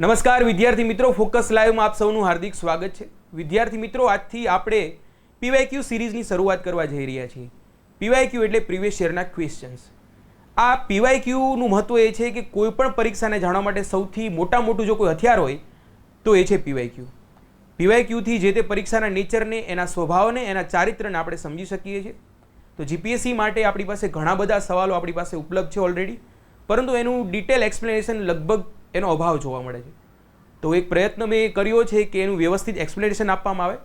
નમસ્કાર વિદ્યાર્થી મિત્રો, ફોકસ લાઈવમાં આપ સૌનું હાર્દિક સ્વાગત છે। વિદ્યાર્થી મિત્રો, આજથી આપણે પીવાયક્યુ સિરીઝની શરૂઆત કરવા જઈ રહ્યા છીએ। પીવાયક્યુ એટલે પ્રીવિયસ યરના ક્વેશ્ચન્સ। આ પીવાયક્યુનું મહત્વ એ છે કે કોઈ પણ પરીક્ષાને જાણવા માટે સૌથી મોટું જો કોઈ હથિયાર હોય તો એ છે પીવાયક્યુ। પીવાયક્યુથી જે તે પરીક્ષાના નેચરને, એના સ્વભાવને, એના ચારિત્રને આપણે સમજી શકીએ છીએ। તો જીપીએસસી માટે આપણી પાસે ઘણા બધા સવાલો આપણી પાસે ઉપલબ્ધ છે ઓલરેડી, પરંતુ એનું ડિટેલ એક્સપ્લેનેશન લગભગ એનો અભાવ જોવા મળે છે। તો એક પ્રયત્ન મેં કર્યો છે કે એનું વ્યવસ્થિત એક્સપ્લેનેશન આપવામાં આવે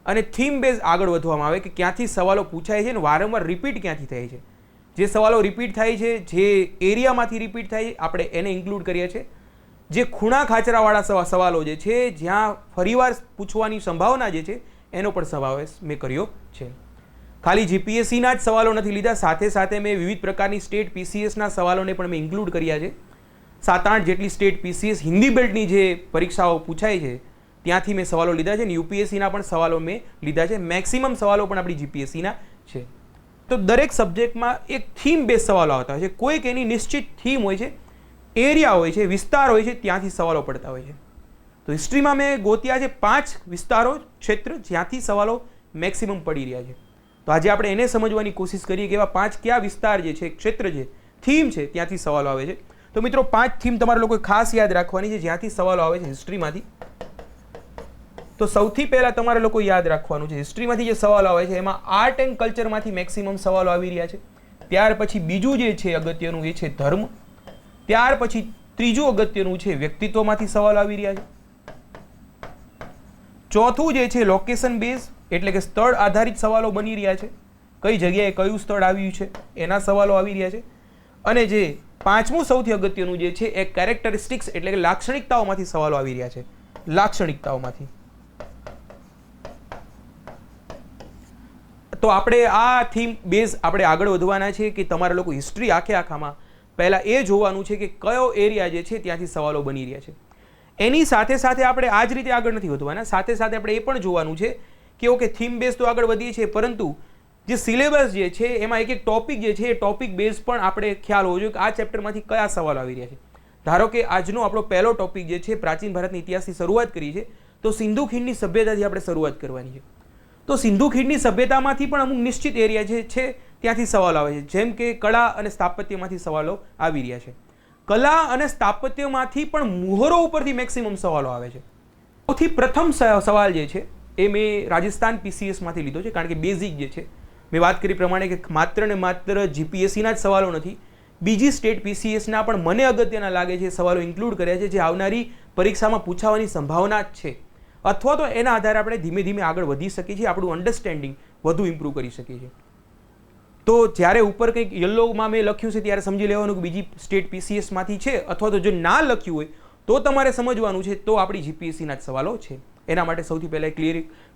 અને થીમ બેઝ આગળ વધવામાં આવે કે ક્યાંથી સવાલો પૂછાય છે અને વારંવાર રિપીટ ક્યાંથી થાય છે। જે સવાલો રિપીટ થાય છે, જે એરિયામાંથી રિપીટ થાય છે, આપણે એને ઇન્ક્લુડ કરીએ છીએ। જે ખૂણા ખાચરાવાળા સવાલો જે છે, જ્યાં ફરીવાર પૂછવાની સંભાવના જે છે, એનો પણ સમાવેશ મેં કર્યો છે। ખાલી જીપીએસસીના જ સવાલો નથી લીધા, સાથે સાથે મેં વિવિધ પ્રકારની સ્ટેટ પીસીએસના સવાલોને પણ મેં ઇન્ક્લુડ કર્યા છે। 7-8 જેટલી સ્ટેટ પીસીએસ હિન્દી બેલ્ટની જે પરીક્ષાઓ પૂછાય છે ત્યાંથી મેં સવાલો લીધા છે અને યુપીએસસીના પણ સવાલો મેં લીધા છે। મેક્સિમમ સવાલો પણ આપણી જીપીએસસીના છે। તો દરેક સબ્જેક્ટમાં એક થીમ બેઝ સવાલો આવતા હોય છે। કોઈક એની નિશ્ચિત થીમ હોય છે, એરિયા હોય છે, વિસ્તાર હોય છે, ત્યાંથી સવાલો પડતા હોય છે। તો હિસ્ટ્રીમાં મેં ગોત્યા છે 5 વિસ્તારો, ક્ષેત્ર જ્યાંથી સવાલો મેક્સિમમ પડી રહ્યા છે। તો આજે આપણે એને સમજવાની કોશિશ કરીએ કે એવા 5 કયા વિસ્તાર જે છે, ક્ષેત્ર છે, થીમ છે, ત્યાંથી સવાલો આવે છે। તો મિત્રો 5 થીમ તમારે લોકો ખાસ યાદ રાખવાની છે જ્યાંથી સવાલો આવે છે હિસ્ટ્રીમાંથી। તો સૌથી પહેલાં તમારે લોકો યાદ રાખવાનું છે હિસ્ટ્રીમાંથી જે સવાલો આવે છે એમાં આર્ટ એન્ડ કલ્ચરમાંથી મેક્સિમમ સવાલો આવી રહ્યા છે। ત્યાર પછી બીજું જે છે અગત્યનું એ છે ધર્મ। ત્યાર પછી ત્રીજું અગત્યનું છે વ્યક્તિત્વમાંથી સવાલો આવી રહ્યા છે। ચોથું જે છે લોકેશન બેઝ એટલે કે સ્થળ આધારિત સવાલો બની રહ્યા છે। કઈ જગ્યાએ કયું સ્થળ આવ્યું છે એના સવાલો આવી રહ્યા છે। અને જે પાંચમું સૌથી અગત્યનું જે છે એ કેરેક્ટરિસ્ટિક્સ એટલે કે લાક્ષણિકતાઓમાંથી સવાલો આવી રહ્યા છે। લાક્ષણિકતાઓમાંથી તો આપણે આ થીમ બેઝ આપણે આગળ વધવાના છે કે તમારા લોકો હિસ્ટ્રી આખામાં પહેલા એ જોવાનું છે કે કયો એરિયા જે છે ત્યાંથી સવાલો બની રહ્યા છે। એની સાથે સાથે આપણે આ જ રીતે આગળ નથી વધવાના, સાથે સાથે આપણે એ પણ જોવાનું છે કે ઓકે થીમ બેઝ તો આગળ વધીએ છીએ, પરંતુ જે સિલેબસ જે છે એમાં એક ટોપિક જે છે એ ટોપિક બેઝ પણ આપણે ખ્યાલ હોવો જોઈએ કે આ ચેપ્ટરમાંથી કયા સવાલ આવી રહ્યા છે। ધારો કે આજનો આપણો પહેલો ટોપિક જે છે પ્રાચીન ભારતના ઇતિહાસથી શરૂઆત કરી છે, તો સિંધુ ખીણની સભ્યતાથી આપણે શરૂઆત કરવાની છે। તો સિંધુ ખીણની સભ્યતામાંથી પણ અમુક નિશ્ચિત એરિયા જે છે ત્યાંથી સવાલો આવે છે, જેમ કે કળા અને સ્થાપત્યમાંથી સવાલો આવી રહ્યા છે। કલા અને સ્થાપત્યમાંથી પણ મુહરો ઉપરથી મેક્સિમમ સવાલો આવે છે। સૌથી પ્રથમ સવાલ જે છે એ મેં રાજસ્થાન પીસીએસમાંથી લીધો છે, કારણ કે બેઝિક જે છે મેં વાત કરી પ્રમાણે કે માત્ર ને માત્ર જીપીએસસીના જ સવાલો નથી, બીજી સ્ટેટ પીસીએસના પણ મને અગત્યના લાગે છે સવાલો ઇન્ક્લુડ કર્યા છે, જે આવનારી પરીક્ષામાં પૂછાવાની સંભાવના જ છે, અથવા તો એના આધારે આપણે ધીમે ધીમે આગળ વધી શકીએ છીએ, આપણું અન્ડરસ્ટેન્ડિંગ વધુ ઇમ્પ્રૂવ કરી શકીએ છીએ। તો જ્યારે ઉપર કંઈક યલોમાં મેં લખ્યું છે ત્યારે સમજી લેવાનું કે બીજી સ્ટેટ પીસીએસમાંથી છે, અથવા તો જો ના લખ્યું હોય તો તમારે સમજવાનું છે તો આપણી જીપીએસસીના જ સવાલો છે। એના માટે સૌથી પહેલાં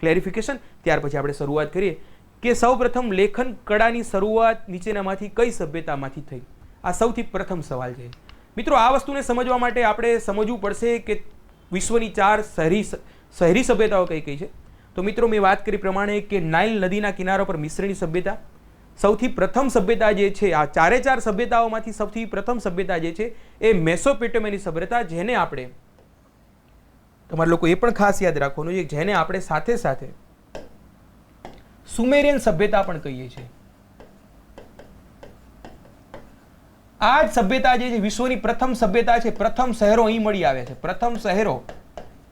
ક્લેરિફિકેશન, ત્યાર પછી આપણે શરૂઆત કરીએ કે સૌપ્રથમ લેખન કળાની શરૂઆત નીચેનામાંથી કઈ સભ્યતામાંથી થઈ? આ સૌથી પ્રથમ સવાલ છે। મિત્રો, આ વસ્તુને સમજવા માટે આપણે સમજવું પડશે કે વિશ્વની 4 શહેરી સભ્યતાઓ કઈ કઈ છે। તો મિત્રો, મેં વાત કરી પ્રમાણે કે નાઇલ નદીના કિનારો પર મિશ્રની સભ્યતા સૌથી પ્રથમ સભ્યતા જે છે, આ 4 સભ્યતાઓમાંથી સૌથી પ્રથમ સભ્યતા જે છે એ મેસોપોટેમિયાની સભ્યતા, જેને આપણે તમારા લોકો એ પણ ખાસ યાદ રાખવાનું છે જેને આપણે સાથે સાથે સુમેરિયન સભ્યતા પણ કહીએ છીએ। આ જ સભ્યતા જે છે વિશ્વની પ્રથમ સભ્યતા છે। પ્રથમ શહેરો અહીં મળી આવ્યા છે। પ્રથમ શહેરો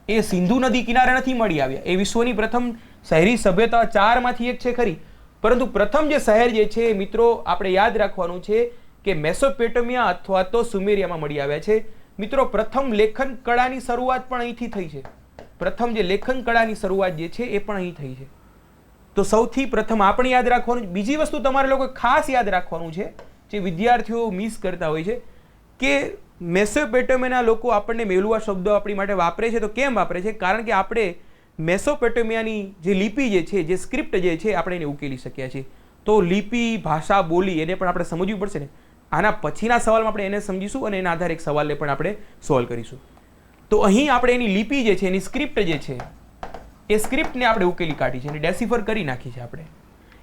એ સિંધુ નદી કિનારે નથી મળી આવ્યા, એ વિશ્વની પ્રથમ શહેરી સભ્યતા 4માંથી એક છે ખરી, પરંતુ પ્રથમ જે શહેર જે છે મિત્રો આપણે યાદ રાખવાનું છે કે મેસોપોટેમિયા અથવા તો સુમેરિયામાં મળી આવ્યા છે। મિત્રો, પ્રથમ લેખન કળાની શરૂઆત પણ અહીંથી થઈ છે। પ્રથમ જે લેખન કળાની શરૂઆત જે છે એ પણ અહીં થઈ છે। તો સૌથી પ્રથમ આપણે યાદ રાખવાનું। બીજી વસ્તુ તમારે લોકો ખાસ યાદ રાખવાનું છે, જે વિદ્યાર્થીઓ મિસ કરતા હોય છે, કે મેસોપોટેમિયાના લોકો આપણને મેલુઆ શબ્દો આપણી માટે વાપરે છે। તો કેમ વાપરે છે? કારણ કે આપણે મેસોપોટેમિયાની જે લિપિ જે છે, જે સ્ક્રિપ્ટ જે છે, આપણે એને ઉકેલી શક્યા છીએ। તો લિપિ, ભાષા, બોલી એને પણ આપણે સમજવી પડશે ને। આના પછીના સવાલમાં આપણે એને સમજીશું અને એના આધારે એક સવાલને પણ આપણે સોલ્વ કરીશું। તો અહીં આપણે એની લિપિ જે છે, એની સ્ક્રિપ્ટ જે છે, એ સ્ક્રિપ્ટને આપણે ઉકેલી કાઢી છે અને ડેસિફર કરી નાખી છે આપણે।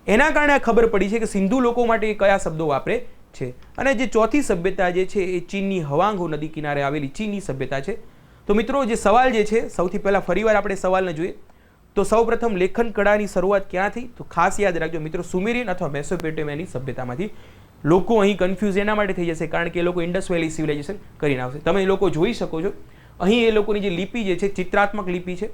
એના કારણે ખબર પડી છે કે સિંધુ લોકો માટે કયા શબ્દો વાપરે છે। અને જે ચોથી સભ્યતા જે છે એ ચીનની હવાંગો નદી કિનારે આવેલી ચીની સભ્યતા છે। તો મિત્રો જે સવાલ જે છે સૌથી પહેલાં ફરીવાર આપણે સવાલને જોઈએ તો સૌપ્રથમ લેખન કળાની શરૂઆત ક્યાં થઈ? તો ખાસ યાદ રાખજો મિત્રો, સુમેરિયન અથવા મેસોપોટેમિયાની સભ્યતામાંથી. લોકો અહીં કન્ફ્યુઝ એના માટે થઈ જશે કારણ કે એ લોકો ઇન્ડસ વેલી સિવિલાઇઝેશન કરીને આવશે. તમે લોકો જોઈ શકો છો અહીં એ લોકોની જે લિપિ જે છે ચિત્રાત્મક લિપિ છે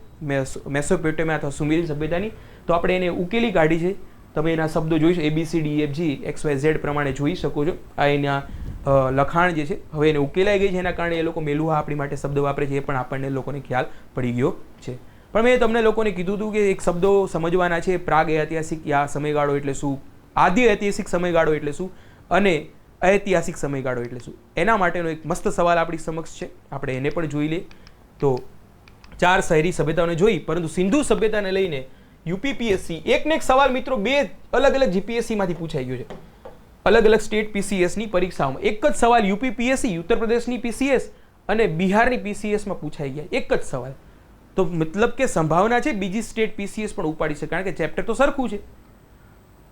મેસોપોટેમિયા અથવા સુમેરિયન સભ્યતાની. તો આપણે એને ઉકેલી કાઢી છે. તમે એના શબ્દો જોઈ શકો, ABCDEFGXYZ પ્રમાણે જોઈ શકો છો. આ એના લખાણ જે છે હવે એને ઉકેલાઈ ગઈ છે, એના કારણે એ લોકો મેલુહા આપણી માટે શબ્દ વાપરે છે, એ પણ આપણને લોકોને ખ્યાલ પડી ગયો છે. પણ મેં તમને લોકોને કીધું હતું કે એક શબ્દો સમજવાના છે. પ્રાગ ઐતિહાસિક સમયગાળો એટલે શું, આદિ ઐતિહાસિક સમયગાળો એટલે શું અને ઐતિહાસિક સમયગાળો એટલે શું. એના માટેનો એક મસ્ત સવાલ આપણી સમક્ષ છે, આપણે એને પણ જોઈ લઈએ. તો 4 શહેરી સભ્યતાઓને જોઈ, પરંતુ સિંધુ સભ્યતાને લઈને UPPSC એકને એક સવાલ મિત્રો 2 અલગ અલગ GPSC માંથી પૂછાઈ ગયો છે. અલગ અલગ સ્ટેટ PCS ની પરીક્ષાઓમાં એક જ સવાલ UPPSC ઉત્તર પ્રદેશની PCS અને બિહારની PCS માં પૂછાઈ ગયા, એક જ સવાલ. તો મતલબ કે સંભાવના છે બીજી સ્ટેટ PCS પણ ઉપાડી છે, કારણ કે ચેપ્ટર તો સરખું છે.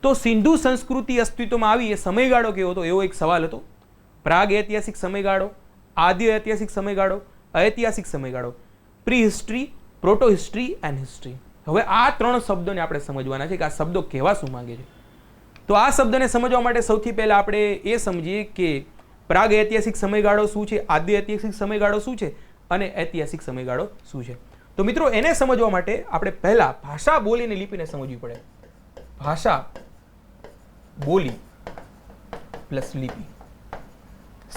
તો સિંધુ સંસ્કૃતિ અસ્તિત્વમાં આવી એ સમયગાળો કેવો હતો, એવો એક સવાલ હતો. પ્રાગ ઐતિહાસિક સમયગાળો, આદિ ઐતિહાસિક સમયગાળો, ઐતિહાસિક સમયગાળો, pre history, proto history and history. હવે આ 3 શબ્દોને આપણે સમજવાના છે કે આ શબ્દો કહેવા શું માંગે છે. તો આ શબ્દને સમજવા માટે સૌથી પહેલા આપણે એ સમજીએ કે પ્રાગ ઐતિહાસિક સમયગાળો શું છે, આદિ ઐતિહાસિક સમયગાળો શું છે અને ઐતિહાસિક સમયગાળો શું છે. તો મિત્રો એને સમજવા માટે આપણે પહેલા ભાષા, બોલી અને લિપિને સમજવી પડે. ભાષા, બોલી પ્લસ લિપિ,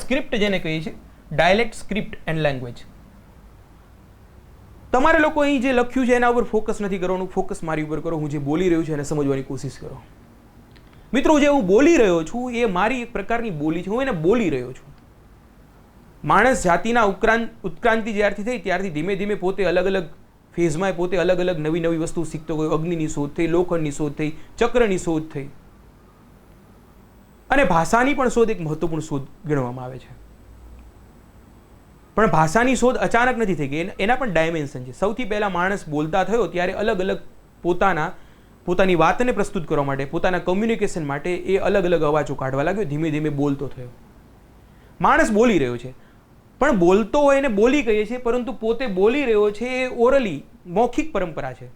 સ્ક્રિપ્ટ જેને કહીએ છીએ, ડાયલેક્ટ, સ્ક્રિપ્ટ એન્ડ લેંગ્વેજ. તમારે લોકો અહીં જે લખ્યું છે એના ઉપર ફોકસ નથી કરવાનું, ફોકસ મારી ઉપર કરો. હું જે બોલી રહ્યો છું એને સમજવાની કોશિશ કરો. મિત્રો જે હું બોલી રહ્યો છું એ મારી એક પ્રકારની બોલી છે, હું એને બોલી રહ્યો છું. માણસ જાતિના ઉત્ક્રાંતિ જ્યારથી થઈ ત્યારથી ધીમે ધીમે પોતે અલગ અલગ ફેઝમાં પોતે અલગ અલગ નવી નવી વસ્તુ શીખતો ગયો. અગ્નિની શોધ થઈ, લોખંડની શોધ થઈ, ચક્રની શોધ થઈ અને ભાષાની પણ શોધ એક મહત્વપૂર્ણ શોધ ગણવામાં આવે છે. પણ ભાષાની શોધ અચાનક નથી થઈ ગઈ, એના પણ ડાયમેન્શન છે. સૌથી પહેલા માણસ બોલતા થયો ત્યારે અલગ અલગ પોતાની વાતને પ્રસ્તુત કરવા માટે, પોતાના કમ્યુનિકેશન માટે એ અલગ અલગ અવાજો કાઢવા લાગ્યો. ધીમે ધીમે બોલતો થયો. માણસ બોલી રહ્યો છે, પણ બોલતો હોય એને બોલી કહીએ છીએ, પરંતુ પોતે બોલી રહ્યો છે એ ઓરલી, મૌખિક પરંપરા છે.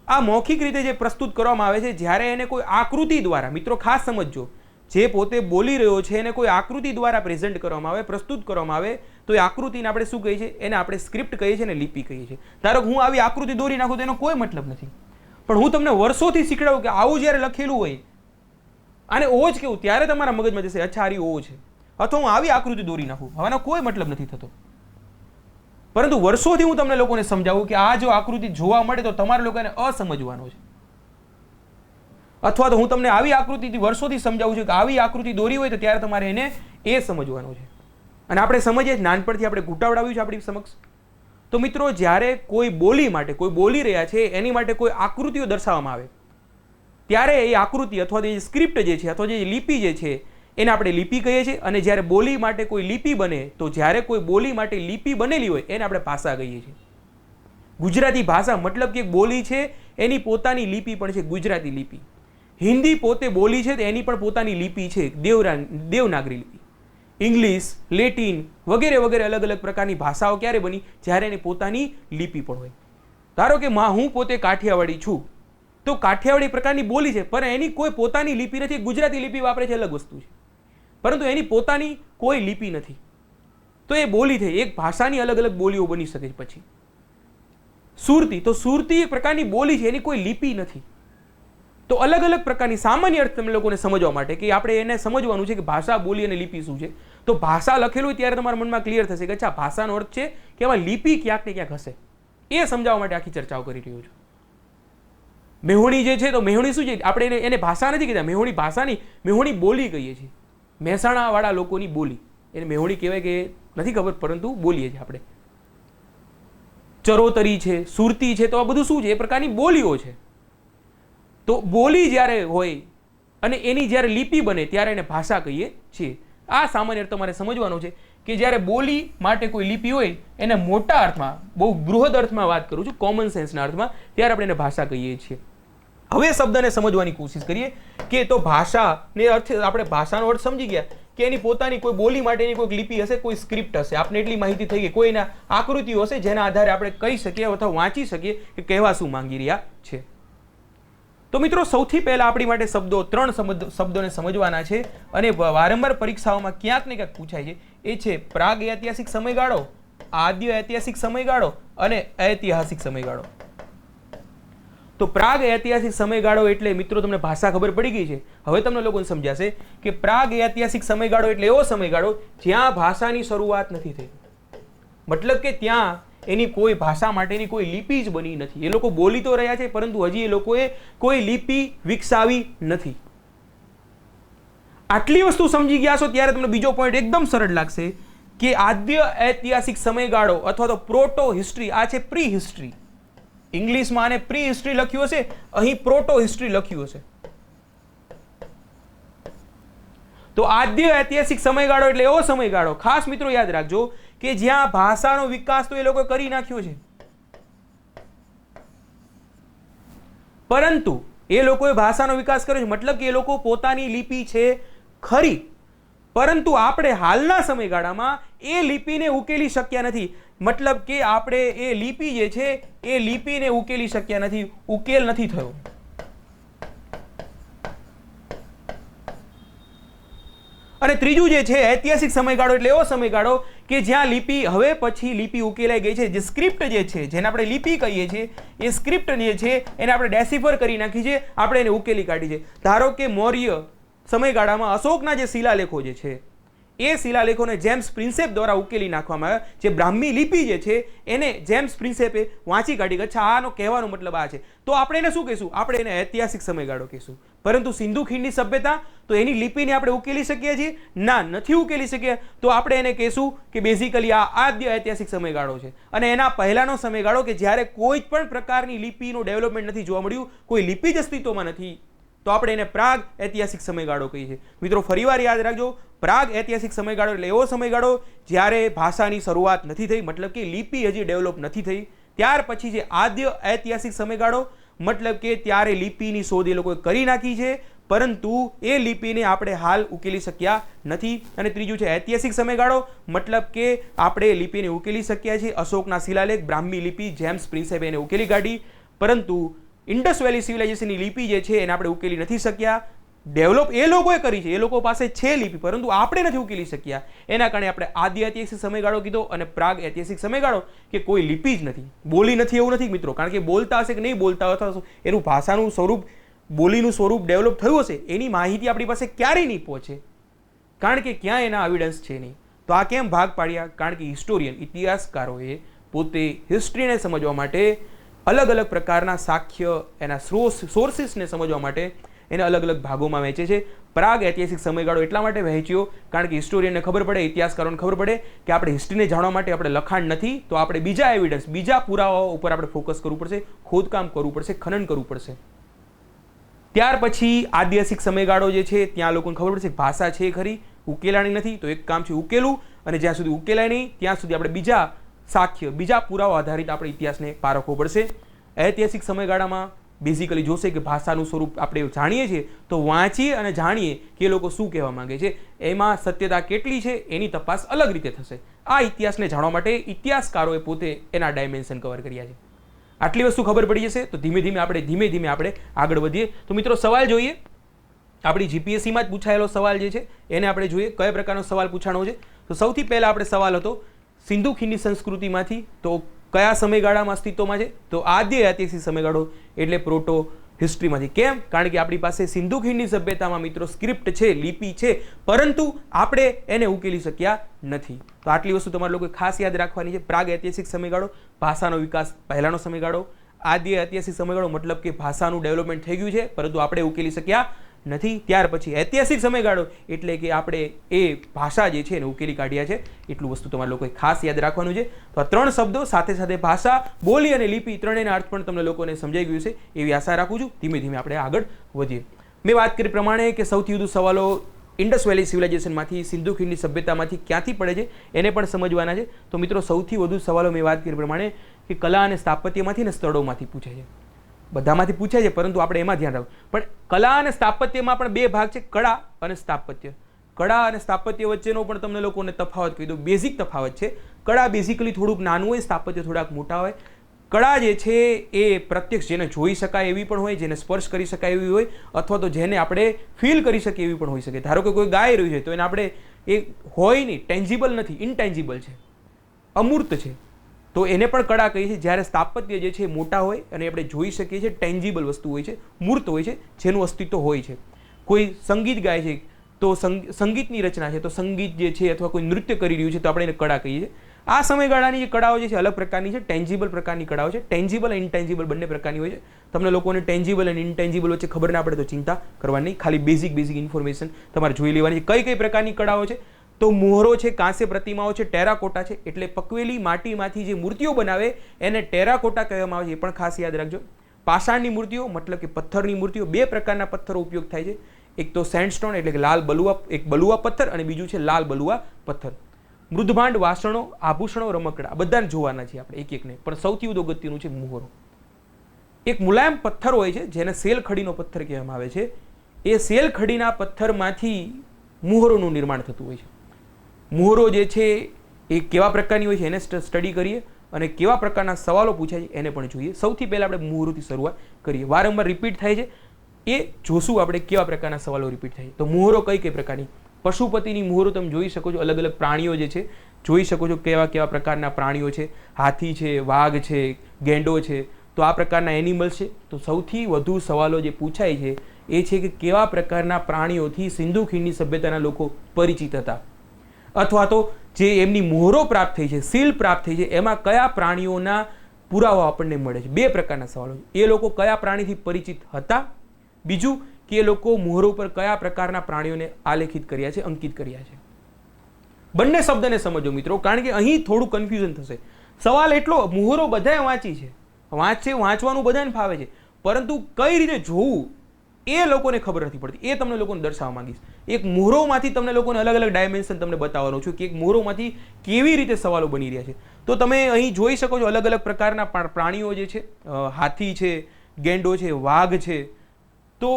આ મૌખિક રીતે જે પ્રસ્તુત કરવામાં આવે છે, જ્યારે એને કોઈ આકૃતિ દ્વારા, મિત્રો ખાસ સમજજો, જે પોતે બોલી રહ્યો છે એને કોઈ આકૃતિ દ્વારા પ્રેઝન્ટ કરવામાં આવે, પ્રસ્તુત કરવામાં આવે, તો એ આકૃતિને આપણે શું કહીએ છીએ? એને આપણે સ્ક્રિપ્ટ કહીએ છીએ અને લિપિ કહીએ છીએ. ધારો કે હું આવી આકૃતિ દોરી નાખું તો એનો કોઈ મતલબ નથી, પણ હું તમને વર્ષોથી શીખડાવું કે આવું જ્યારે લખેલું હોય આને ઓ જ કેવું, ત્યારે તમારા મગજમાં જશે અચ્છા આરી ઓ છે. અથવા હું આવી આકૃતિ દોરી નાખું, હવાનો કોઈ મતલબ નથી થતો, પરંતુ વર્ષોથી હું તમને લોકોને સમજાવું કે આ જો આકૃતિ જોવા મળે તો તમારે લોકોને અસમજવાનો છે. અથવા તો હું તમને આવી આકૃતિથી વર્ષોથી સમજાવું છું કે આવી આકૃતિ દોરી હોય તો ત્યારે તમારે એને એ સમજવાનું છે. અને આપણે સમજીએ નાનપણથી આપણે ઘૂંટાવડાવ્યું છે આપણી સમક્ષ. તો મિત્રો જ્યારે કોઈ બોલી માટે, કોઈ બોલી રહ્યા છે એની માટે કોઈ આકૃતિઓ દર્શાવવામાં આવે ત્યારે એ આકૃતિ અથવા જે સ્ક્રિપ્ટ જે છે અથવા જે લિપિ જે છે એને આપણે લિપિ કહીએ છીએ. અને જ્યારે બોલી માટે કોઈ લિપિ બને, તો જ્યારે કોઈ બોલી માટે લિપિ બનેલી હોય એને આપણે ભાષા કહીએ છીએ. ગુજરાતી ભાષા મતલબ કે બોલી છે, એની પોતાની લિપિ પણ છે, ગુજરાતી લિપિ. હિન્દી પોતે બોલી છે તો એની પણ પોતાની લિપિ છે, દેવનાગરી લિપિ. ઇંગ્લિશ, લેટિન વગેરે વગેરે અલગ અલગ પ્રકારની ભાષાઓ ક્યારે બની? જ્યારે એની પોતાની લિપિ પણ હોય. ધારો કે હું પોતે કાઠિયાવાડી છું, તો કાઠિયાવાડી પ્રકારની બોલી છે, પણ એની કોઈ પોતાની લિપિ નથી. ગુજરાતી લિપિ વાપરે છે, અલગ વસ્તુ છે, પરંતુ એની પોતાની કોઈ લિપિ નથી. તો એ બોલી થઈ. એક ભાષાની અલગ અલગ બોલીઓ બની શકે છે. પછી સુરતી, તો સુરતી એક પ્રકારની બોલી છે, એની કોઈ લિપિ નથી. તો અલગ અલગ પ્રકારની સામાન્ય અર્થ તમે લોકોને સમજવા માટે કે આપણે એને સમજવાનું છે કે ભાષા, બોલી અને લિપિ શું છે. તો ભાષા લખેલું હોય ત્યારે તમારા મનમાં ક્લિયર થશે કે અચ્છા ભાષાનો અર્થ છે કે એમાં લિપિ ક્યાંક ને ક્યાંક હશે. એ સમજાવવા માટે આખી ચર્ચાઓ કરી રહ્યો છું. મેહોણી જે છે, તો મેહોણી શું છે? આપણે એને ભાષા નથી કહેતા, મેહોણી ભાષાની, મેહોણી બોલી કહીએ છીએ. મહેસાણા વાળા લોકોની બોલી, એને મેહોણી કહેવાય કે નથી ખબર, પરંતુ બોલીએ છીએ આપણે. ચરોતરી છે, સુરતી છે, તો આ બધું શું છે? એ પ્રકારની બોલીઓ છે. તો બોલી જ્યારે હોય અને એની જ્યારે લિપિ બને ત્યારે એને ભાષા કહીએ છીએ. આ સામાન્ય અર્થ તમારે સમજવાનો છે કે જ્યારે બોલી માટે કોઈ લિપિ હોય એને મોટા અર્થમાં, બહુ બૃહદ અર્થમાં વાત કરું છું, કોમન સેન્સના અર્થમાં, ત્યારે આપણે એને ભાષા કહીએ છીએ. હવે શબ્દને સમજવાની કોશિશ કરીએ કે તો ભાષાને અર્થ, આપણે ભાષાનો અર્થ સમજી ગયા કે એની પોતાની કોઈ બોલી માટેની કોઈ લિપિ હશે, કોઈ સ્ક્રિપ્ટ હશે. આપણે એટલી માહિતી થઈ ગઈ. કોઈના આકૃતિઓ હશે જેના આધારે આપણે કહી શકીએ અથવા વાંચી શકીએ કે કહેવા શું માંગી રહ્યા છે. તો મિત્રો સૌથી પહેલા આપણી માટે ત્રણ શબ્દોને સમજવાના છે અને વારંવાર પરીક્ષાઓમાં ક્યાંક ને ક્યાંક પૂછાય છે. એ છે પ્રાગ ઐતિહાસિક સમયગાળો, આદ્ય ઐતિહાસિક સમયગાળો અને ઐતિહાસિક સમયગાળો. તો પ્રાગ ઐતિહાસિક સમયગાળો એટલે મિત્રો તમને ભાષા ખબર પડી ગઈ છે. હવે તમને લોકોને સમજાશે કે પ્રાગ ઐતિહાસિક સમયગાળો એટલે એવો સમયગાળો જ્યાં ભાષાની શરૂઆત નથી થઈ. મતલબ કે ત્યાં એની કોઈ ભાષા માટેની કોઈ લિપિ જ બની નથી. એ લોકો બોલી તો રહ્યા છે પરંતુ હજી એ લોકોએ કોઈ લિપિ વિકસાવી નથી. આટલી વસ્તુ સમજી ગયા છો ત્યારે તમને બીજો પોઈન્ટ એકદમ સરળ લાગશે કે આદ્ય ઐતિહાસિક સમયગાળો અથવા તો પ્રોટો હિસ્ટ્રી, આ છે પ્રી હિસ્ટ્રી. ઇંગ્લિશમાં આને પ્રી હિસ્ટ્રી લખ્યું હશે, અહીં પ્રોટો હિસ્ટ્રી લખ્યું હશે. તો આદ્ય ઐતિહાસિક સમયગાળો એટલે એવો સમયગાળો, ખાસ મિત્રો યાદ રાખજો, કે જ્યાં ભાષાનો વિકાસ તો એ લોકો કરી નાખ્યો છે પરંતુ એ લોકોએ ભાષાનો વિકાસ કર્યો છે. મતલબ કે એ લોકો પોતાની લિપિ છે ખરી, પરંતુ આપણે હાલના સમયગાળામાં એ લિપિને ઉકેલી શક્યા નથી. મતલબ કે આપણે એ લિપિ જે છે એ લિપિને ઉકેલી શક્યા નથી, ઉકેલ નથી થયો. અને ત્રીજું જે છે ઐતિહાસિક સમયગાળો એટલે એવો સમયગાળો કે જ્યાં લિપિ હવે પછી લિપિ ઉકેલાઈ ગઈ છે. જે સ્ક્રિપ્ટ જે છે જેને આપણે લિપિ કહીએ છીએ એ સ્ક્રિપ્ટ જે છે એને આપણે ડેસિફર કરી નાખી છે, આપણે એને ઉકેલી કાઢી છે. ધારો કે મૌર્ય સમયગાળામાં અશોકના જે શિલાલેખો જે છે એ શિલાલેખોને જેમ્સ પ્રિન્સેપ દ્વારા ઉકેલી નાખવામાં આવ્યા. જે બ્રાહ્મી લિપિ જે છે એને જેમ્સ પ્રિન્સેપે વાંચી કાઢી કે અચ્છા આનો કહેવાનો મતલબ આ છે. તો આપણે એને શું કહીશું? આપણે એને ઐતિહાસિક સમયગાળો કહીશું. પરંતુ સિંધુ ખીણની સભ્યતા તો એની લિપિને આપણે ઉકેલી શકીએ છીએ? ના, નથી ઉકેલી શકીએ. તો આપણે એને કહીશું કે બેઝિકલી આ આદ્ય ઐતિહાસિક સમયગાળો છે. અને એના પહેલાનો સમયગાળો કે જ્યારે કોઈ પણ પ્રકારની લિપિનું ડેવલપમેન્ટ નથી જોવા મળ્યું, કોઈ લિપિ જ અસ્તિત્વમાં નથી, તો આપણે એને પ્રાગ ઐતિહાસિક સમયગાળો કહીએ છીએ. મિત્રો ફરીવાર યાદ રાખજો, પ્રાગ ઐતિહાસિક સમયગાળો એટલે એવો સમયગાળો જ્યારે ભાષાની શરૂઆત નથી થઈ, મતલબ કે લિપિ હજી ડેવલપ નથી થઈ. ત્યાર પછી જે આદ્ય ઐતિહાસિક સમયગાળો, મતલબ કે ત્યારે લિપિની શોધ એ લોકોએ કરી નાખી છે પરંતુ એ લિપિને આપણે હાલ ઉકેલી શક્યા નથી. અને ત્રીજું છે ઐતિહાસિક સમયગાળો, મતલબ કે આપણે લિપિને ઉકેલી શક્યા છીએ. અશોકના શિલાલેખ, બ્રાહ્મી લિપિ, જેમ્સ પ્રિન્સેપે એને ઉકેલી કાઢી, પરંતુ ઇન્ડસ વેલી સિવિલાઇઝેશનની લિપિ જે છે એને આપણે ઉકેલી નથી શક્યા. ડેવલપ એ લોકોએ કરી છે, એ લોકો પાસે છે લિપિ, પરંતુ આપણે નથી ઉકેલી શક્યા. એના કારણે આપણે આદ્ય ઐતિહાસિક સમયગાળો કીધો અને પ્રાગ ઐતિહાસિક સમયગાળો કે કોઈ લિપિ જ નથી, બોલી નથી એવું નથી મિત્રો. કારણ કે બોલતા હશે કે નહીં બોલતા અથવા એનું ભાષાનું સ્વરૂપ, બોલીનું સ્વરૂપ ડેવલપ થયું હશે એની માહિતી આપણી પાસે ક્યારેય નહીં પહોંચે, કારણ કે ક્યાં એના એવિડન્સ છે નહીં. તો આ કેમ ભાગ પાડ્યા? કારણ કે હિસ્ટોરિયન, ઇતિહાસકારોએ પોતે હિસ્ટ્રીને સમજવા માટે અલગ અલગ પ્રકારના સાક્ષ્ય, એના સોર્સિસને સમજવા માટે એને અલગ અલગ ભાગોમાં વહેંચે છે. પ્રાગ ઐતિહાસિક સમયગાળો એટલા માટે વહેંચ્યો કારણ કે હિસ્ટોરિયનને ખબર પડે, ઇતિહાસકારોને ખબર પડે કે આપણે હિસ્ટ્રીને જાણવા માટે આપણે લખાણ નથી, તો આપણે બીજા એવિડન્સ, બીજા પુરાવાઓ ઉપર આપણે ફોકસ કરવું પડશે, ખોદકામ કરવું પડશે, ખનન કરવું પડશે. ત્યાર પછી આદ્યસિક સમયગાળો જે છે ત્યાં લોકોને ખબર પડશે ભાષા છે ખરી, ઉકેલાણી નથી, તો એક કામ છે ઉકેલું, અને જ્યાં સુધી ઉકેલાય નહીં ત્યાં સુધી આપણે બીજા સાક્ષ્ય, બીજા પુરાવા આધારિત આપણે ઇતિહાસને પારખવો પડશે. ઐતિહાસિક સમયગાળામાં બેઝિકલી જોશે કે ભાષાનું સ્વરૂપ આપણે જાણીએ છીએ તો વાંચીએ અને જાણીએ કે એ લોકો શું કહેવા માંગે છે, એમાં સત્યતા કેટલી છે એની તપાસ અલગ રીતે થશે. આ ઇતિહાસને જાણવા માટે ઇતિહાસકારોએ પોતે એના ડાયમેન્શન કવર કર્યા છે. આટલી વસ્તુ ખબર પડી જશે તો ધીમે ધીમે આપણે આગળ વધીએ. તો મિત્રો સવાલ જોઈએ, આપણી જીપીએસસીમાં જ પૂછાયેલો સવાલ જે છે એને આપણે જોઈએ કયા પ્રકારનો સવાલ પૂછાણો છે. તો સૌથી પહેલા આપણે સવાલ હતો સિંધુ ખીણની સંસ્કૃતિમાંથી, તો કયા સમયગાળામાં અસ્તિત્વમાં છે? તો આદ્ય ઐતિહાસિક સમયગાળો એટલે પ્રોટો હિસ્ટ્રીમાંથી. કેમ? કારણ કે આપણી પાસે સિંધુ ખીણની સભ્યતામાં મિત્રો સ્ક્રિપ્ટ છે, લિપિ છે, પરંતુ આપણે એને ઉકેલી શક્યા નથી. તો આટલી વસ્તુ તમારે લોકો ખાસ યાદ રાખવાની છે. પ્રાગ ઐતિહાસિક સમયગાળો, ભાષાનો વિકાસ પહેલાનો સમયગાળો. આદ્ય ઐતિહાસિક સમયગાળો મતલબ કે ભાષાનું ડેવલપમેન્ટ થઈ ગયું છે પરંતુ આપણે ઉકેલી શક્યા નથી. ત્યાર પછી ઐતિહાસિક સમયગાળો એટલે કે આપણે એ ભાષા જે છે એને ઉકેલી કાઢ્યા છે. એટલું વસ્તુ તમારે લોકોએ ખાસ યાદ રાખવાનું છે. તો આ ત્રણ શબ્દો સાથે સાથે ભાષા, બોલી અને લિપિ ત્રણેયના અર્થ પણ તમને લોકોને સમજાઈ ગયું છે એવી આશા રાખું છું. ધીમે ધીમે આપણે આગળ વધીએ. મેં વાત કરી પ્રમાણે કે સૌથી વધુ સવાલો ઇન્ડસ વેલી સિવિલાઇઝેશનમાંથી, સિંધુ ખીણની સભ્યતામાંથી ક્યાંથી પડે છે એને પણ સમજવાના છે. તો મિત્રો સૌથી વધુ સવાલો મેં વાત કરી પ્રમાણે કે કલા અને સ્થાપત્યમાંથી ને સ્થળોમાંથી પૂછે છે. બધામાંથી પૂછે છે પરંતુ આપણે એમાં ધ્યાન રાખવું. પણ કલા અને સ્થાપત્યમાં પણ બે ભાગ છે, કળા અને સ્થાપત્ય. કળા અને સ્થાપત્ય વચ્ચેનો પણ તમને લોકોને તફાવત કહી દઉં. બેઝિક તફાવત છે. કળા બેઝિકલી થોડુંક નાનું હોય, સ્થાપત્ય થોડાક મોટા હોય. કળા જે છે એ પ્રત્યક્ષ જેને જોઈ શકાય એવી પણ હોય, જેને સ્પર્શ કરી શકાય એવી હોય, અથવા તો જેને આપણે ફીલ કરી શકીએ એવી પણ હોઈ શકે. ધારો કે કોઈ ગાઈ રહ્યું છે તો એને આપણે એ હોય નહીં, ટેન્જિબલ નથી, ઇનટેન્જિબલ છે, અમૂર્ત છે, તો એને પણ કળા કહીએ છીએ. જ્યારે સ્થાપત્ય જે છે એ મોટા હોય અને આપણે જોઈ શકીએ છીએ, ટેન્જિબલ વસ્તુ હોય છે, મૂર્ત હોય છે, જેનું અસ્તિત્વ હોય છે. કોઈ સંગીત ગાય છે તો સંગીતની રચના છે, તો સંગીત જે છે અથવા કોઈ નૃત્ય કરી રહ્યું છે તો આપણે એને કળા કહીએ છીએ. આ સમયગાળાની જે કળાઓ જે છે અલગ પ્રકારની છે. ટેન્જિબલ પ્રકારની કળાઓ છે. ટેન્જિબલ અને ઇનટેન્જિબલ બંને પ્રકારની હોય છે. તમને લોકોને ટેન્જિબલ અને ઇનટેન્જિબલ વચ્ચે ખબર ના પડે તો ચિંતા કરવાની નહીં, ખાલી બેઝિક ઇન્ફોર્મેશન તમારે જોઈ લેવાની છે. કઈ પ્રકારની કળાઓ છે? તો મોહરો છે, કાંસ્ય પ્રતિમાઓ છે, ટેરાકોટા છે, એટલે પકવેલી માટીમાંથી જે મૂર્તિઓ બનાવે એને ટેરાકોટા કહેવામાં આવે છે. એ પણ ખાસ યાદ રાખજો. પાષાણની મૂર્તિઓ મતલબ કે પથ્થરની મૂર્તિઓ, બે પ્રકારના પથ્થરો ઉપયોગ થાય છે. એક તો સેન્ડસ્ટોન એટલે કે લાલ બલુઆ, એક બલુઆ પથ્થર, અને બીજું છે લાલ બલુઆ પથ્થર. મૃદભાંડ, વાસણો, આભૂષણો, રમકડા બધાને જોવાના છે આપણે એક એકને, પણ સૌથી વધુ અગત્યનું છે મોહરો. એક મુલાયમ પથ્થર હોય છે જેને સેલખડીનો પથ્થર કહેવામાં આવે છે. એ સેલખડીના પથ્થરમાંથી મોહરોનું નિર્માણ થતું હોય છે. મોહરો જે છે એ કેવા પ્રકારની હોય છે એને સ્ટડી કરીએ, અને કેવા પ્રકારના સવાલો પૂછાય છે એને પણ જોઈએ. સૌથી પહેલાં આપણે મોહરોથી શરૂઆત કરીએ. વારંવાર રિપીટ થાય છે એ જોશું આપણે કેવા પ્રકારના સવાલો રિપીટ થાય. તો મોહરો કઈ પ્રકારની? પશુપતિની મોહરો તમે જોઈ શકો છો. અલગ અલગ પ્રાણીઓ જે છે જોઈ શકો છો, કેવા પ્રકારના પ્રાણીઓ છે. હાથી છે, વાઘ છે, ગેંડો છે, તો આ પ્રકારના એનિમલ્સ છે. તો સૌથી વધુ સવાલો જે પૂછાય છે એ છે કે કેવા પ્રકારના પ્રાણીઓથી સિંધુ ખીણની સભ્યતાના લોકો પરિચિત હતા, અથવા તો જે એમની મોહરો પ્રાપ્ત થઈ છે, સીલ પ્રાપ્ત થઈ છે, એમાં કયા પ્રાણીઓના પુરાવા આપણને મળે છે. બે પ્રકારના સવાલો છે. એ લોકો કયા પ્રાણીથી પરિચિત હતા, બીજું કે એ લોકો મોહરો પર કયા પ્રકારના પ્રાણીઓને આલેખિત કર્યા છે, અંકિત કર્યા છે. બંને શબ્દને સમજો મિત્રો, કારણ કે અહીં થોડું કન્ફ્યુઝન થશે. સવાલ એટલો, મોહરો બધાએ વાંચી છે, વાંચવાનું બધાને ફાવે છે, પરંતુ કઈ રીતે જોવું એ લોકોને ખબર નથી પડતી. એ તમને લોકોને દર્શાવવા માંગીશ. એક મોહરોમાંથી તમને લોકોને અલગ અલગ ડાયમેન્શન તમને બતાવવાનું છું કે એક મોહરોમાંથી કેવી રીતે સવાલો બની રહ્યા છે. તો તમે અહીં જોઈ શકો છો અલગ અલગ પ્રકારના પ્રાણીઓ જે છે, હાથી છે, ગેંડો છે, વાઘ છે. તો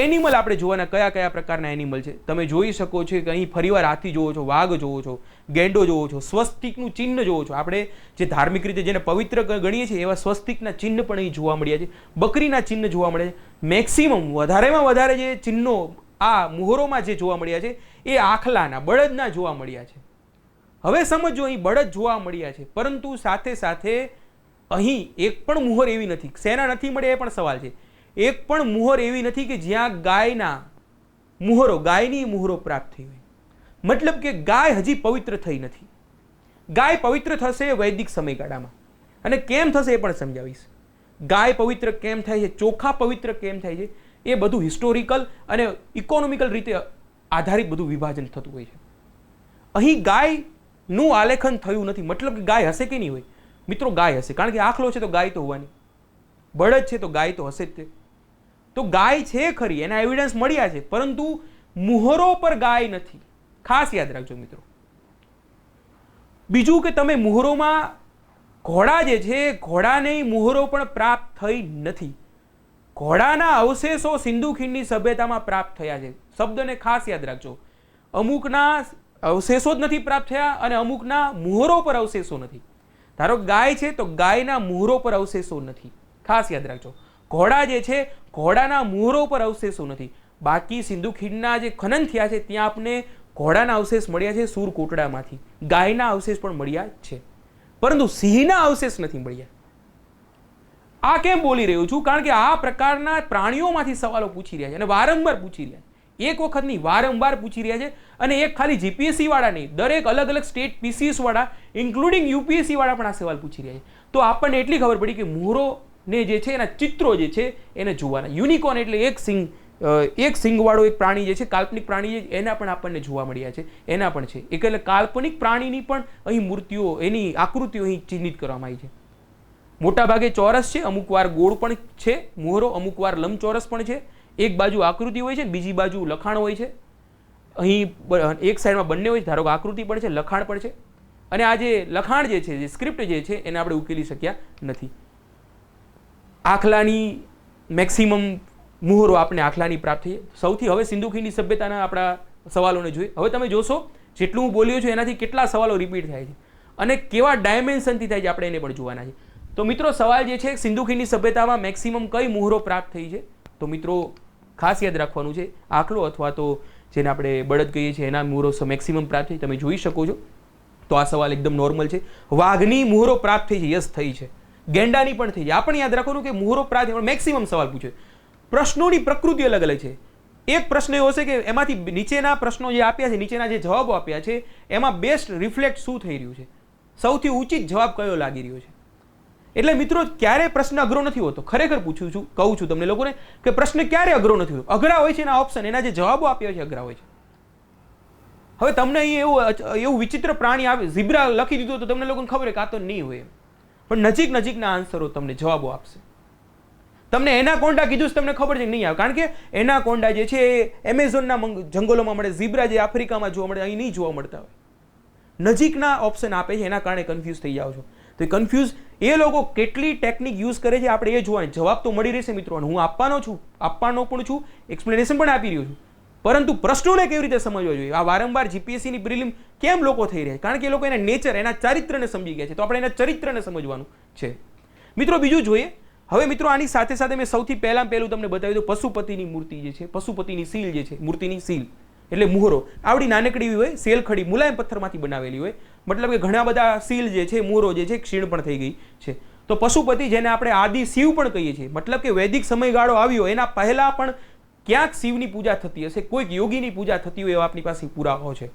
એનિમલ આપણે જોવાના કયા પ્રકારના એનિમલ છે તમે જોઈ શકો છો કે અહીં ફરીવાર હાથી જોવો છો, વાઘ જોવો છો, ગેંડો જોવો છો, સ્વસ્તિકનું ચિહ્ન જોવો છો. આપણે જે ધાર્મિક રીતે જેને પવિત્ર ગણીએ છીએ એવા સ્વસ્તિકના ચિહ્ન પણ અહીં જોવા મળ્યા છે. બકરીના ચિહ્ન જોવા મળે છે. મેક્સિમમ વધારેમાં વધારે જે ચિહ્નો આ મોહરોમાં જે જોવા મળ્યા છે એ આખલાના, બળદના જોવા મળ્યા છે. હવે સમજો અહીં બળદ જોવા મળ્યા છે, પરંતુ સાથે સાથે અહીં એક પણ મોહર એવી નથી. શેના નથી મળ્યા એ પણ સવાલ છે. એક પણ મોહર એવી નથી કે જ્યાં ગાયની મોહરો પ્રાપ્ત થઈ હોય. મતલબ કે ગાય હજી પવિત્ર થઈ નથી. ગાય પવિત્ર થશે વૈદિક સમયગાળામાં, અને કેમ થશે એ પણ સમજાવીશ. ગાય પવિત્ર કેમ થાય છે, ચોખા પવિત્ર કેમ થાય છે, એ બધું હિસ્ટોરિકલ અને ઇકોનોમિકલ રીતે આધારિત બધું વિભાજન થતું હોય છે. અહીં ગાયનું આલેખન થયું નથી. મતલબ કે ગાય હશે કે નહીં હોય? મિત્રો ગાય હશે, કારણ કે આખલો છે તો ગાય તો હોવાની, બળદ છે તો ગાય તો હશે જ તે. તો ગાય છે ખરી, એના એવિડન્સ મળ્યા છે, પરંતુ મોહરો પર ગાય નથી. ખાસ યાદ રાખજો મિત્રો. બીજું કે તમે મોહરોમાં ઘોડા જે છે, ઘોડાની મોહરો પણ પ્રાપ્ત થઈ નથી. ઘોડાના અવશેષો સિંધુ ખીણની સભ્યતામાં પ્રાપ્ત થયા છે. શબ્દને ખાસ યાદ રાખજો. અમુકના અવશેષો જ નથી પ્રાપ્ત થયા અને અમુકના મોહરો પર અવશેષો નથી. ધારો ગાય છે તો ગાયના મોહરો પર અવશેષો નથી. ખાસ યાદ રાખજો. ઘોડા જે છે, ઘોડાના મોહરો પર અવશેષો નથી. બાકી સિંધુ ખીણના જે ખનન થયા છે ત્યાં આપણે ઘોડાના અવશેષ મળ્યા છે સૂરકોટડામાંથી, ગાયના અવશેષ પણ મળ્યા છે, પરંતુ સિંહના અવશેષ નથી મળ્યા. આ કેમ બોલી રહ્યો છું? કારણ કે આ પ્રકારના પ્રાણીઓમાંથી સવાલો પૂછી રહ્યા છે અને વારંવાર પૂછી રહ્યા છે. એક વખત નહીં, વારંવાર પૂછી રહ્યા છે. અને એક ખાલી જીપીએસસી વાળા નહીં, દરેક અલગ અલગ સ્ટેટ પીસીએસ વાળા ઇન્ક્લુડિંગ યુપીએસસી વાળા પણ આ સવાલ પૂછી રહ્યા છે. તો આપણને એટલી ખબર પડી કે મોહરો ને જે છે એના ચિત્રો જે છે એને જોવાના. યુનિકોર્ન એટલે એક સિંગવાળો એક પ્રાણી જે છે, કાલ્પનિક પ્રાણી છે, એના પણ આપણને જોવા મળ્યા છે. એના પણ છે એક, એટલે કાલ્પનિક પ્રાણીની પણ અહીં મૂર્તિઓ, એની આકૃતિઓ અહીં ચિહ્નિત કરવામાં આવી છે. મોટા ભાગે ચોરસ છે, અમુક વાર ગોળ પણ છે મોહરો, અમુક વાર લંબચોરસ પણ છે. એક બાજુ આકૃતિ હોય છે, બીજી બાજુ લખાણ હોય છે. અહીં એક સાઈડમાં બંને હોય છે. ધારો કે આકૃતિ પણ છે, લખાણ પણ છે. અને આ જે લખાણ જે છે, જે સ્ક્રિપ્ટ જે છે, એને આપણે ઉકેલી શક્યા નથી. આખલાની મેક્સિમમ મોહરો આપણે આખલાની પ્રાપ્ત થઈ. સૌથી હવે સિંધુ ખીણની સભ્યતાના આપણા સવાલોને જોઈએ. હવે તમે જોશો જેટલું હું બોલ્યો છું એનાથી કેટલા સવાલો રિપીટ થાય છે અને કેવા ડાયમેન્શનથી થાય છે આપણે એને પણ જોવાના છે. તો મિત્રો સવાલ જે છે સિંધુ ખીણની સભ્યતામાં મેક્સિમમ કઈ મુહરો પ્રાપ્ત થઈ છે? તો મિત્રો ખાસ યાદ રાખવાનું છે આંકડો અથવા તો જેને આપણે બળદ કહીએ છીએ એના મુહરો મેક્સિમમ પ્રાપ્ત થઈ તમે જોઈ શકો છો. તો આ સવાલ એકદમ નોર્મલ છે. વાઘની મુહરો પ્રાપ્ત થઈ છે, યસ થઈ છે. ગેંડાની પણ થઈ છે. આ પણ યાદ રાખવાનું કે મુહરો પ્રાપ્ત મેક્સિમમ સવાલ પૂછે. પ્રશ્નોની પ્રકૃતિ અલગ અલગ છે. એક પ્રશ્ન એવો છે કે એમાંથી નીચેના પ્રશ્નો જે આપ્યા છે, નીચેના જે જવાબો આપ્યા છે એમાં બેસ્ટ રિફ્લેક્ટ શું થઈ રહ્યું છે, સૌથી ઉચિત જવાબ કયો લાગી રહ્યો છે. એટલે મિત્રો ક્યારે પ્રશ્ન અઘરો નથી હોતો. ખરેખર પૂછું છું, કહું છું તમને લોકોને કે પ્રશ્ન ક્યારે અઘરો નથી હોતો. અઘરા હોય છે એના ઓપ્શન, એના જે જવાબો આપ્યા છે અઘરા હોય છે. હવે તમને અહીં એવું વિચિત્ર પ્રાણી આવે, ઝીબ્રા લખી દીધું તો તમને લોકોને ખબર કે આ તો નહીં હોય, પણ નજીકના આન્સરો તમને જવાબો આપશે. તમને એનાકોન્ડા કીધું તમને ખબર છે નહીં આવે, કારણ કે એનાકોન્ડા જે છે એ એમેઝોનના જંગલોમાં મળે, ઝીબ્રા જે આફ્રિકામાં જોવા મળે અહીં નહીં જોવા મળતા હોય. નજીકના ઓપ્શન આપે છે એના કારણે કન્ફ્યુઝ થઈ જાઓ છો. તો એ કન્ફ્યુઝ એ લોકો કેટલી ટેકનિક યુઝ કરે છે આપણે એ જોવાનું. જવાબ તો મળી રહેશે મિત્રો, હું આપવાનો પણ છું, એક્સપ્લેનેશન પણ આપી રહ્યો છું, પરંતુ પ્રશ્નોને કેવી રીતે સમજવા જોઈએ. આ વારંવાર જીપીએસસીની પ્રિલિમ કેમ લોકો થઈ રહ્યા? કારણ કે એ લોકો એના નેચર, એના ચારિત્રને સમજી ગયા છે. તો આપણે એના ચરિત્રને સમજવાનું છે મિત્રો. બીજું જોઈએ હવે મિત્રો, આની સાથે સાથે મેં સૌથી પહેલું તમને બતાવ્યું તો પશુપતિની મૂર્તિ જે છે, પશુપતિની સીલ જે છે, મૂર્તિની સીલ એટલે મુહરો આવડી નાનકડી હોય, સેલખડી મુલાયમ પથ્થરમાંથી બનાવેલી હોય. મતલબ કે ઘણા બધા સીલ જે છે, મુહરો જે છે ક્ષીણ પણ થઈ ગઈ છે. તો પશુપતિ જેને આપણે આદિ શિવ પણ કહીએ છીએ, મતલબ કે વૈદિક સમયગાળો આવ્યો એના પહેલા પણ ક્યાંક શિવની પૂજા થતી હશે, કોઈક યોગીની પૂજા થતી હોય એવા આપણી પાસે પુરાવો છે.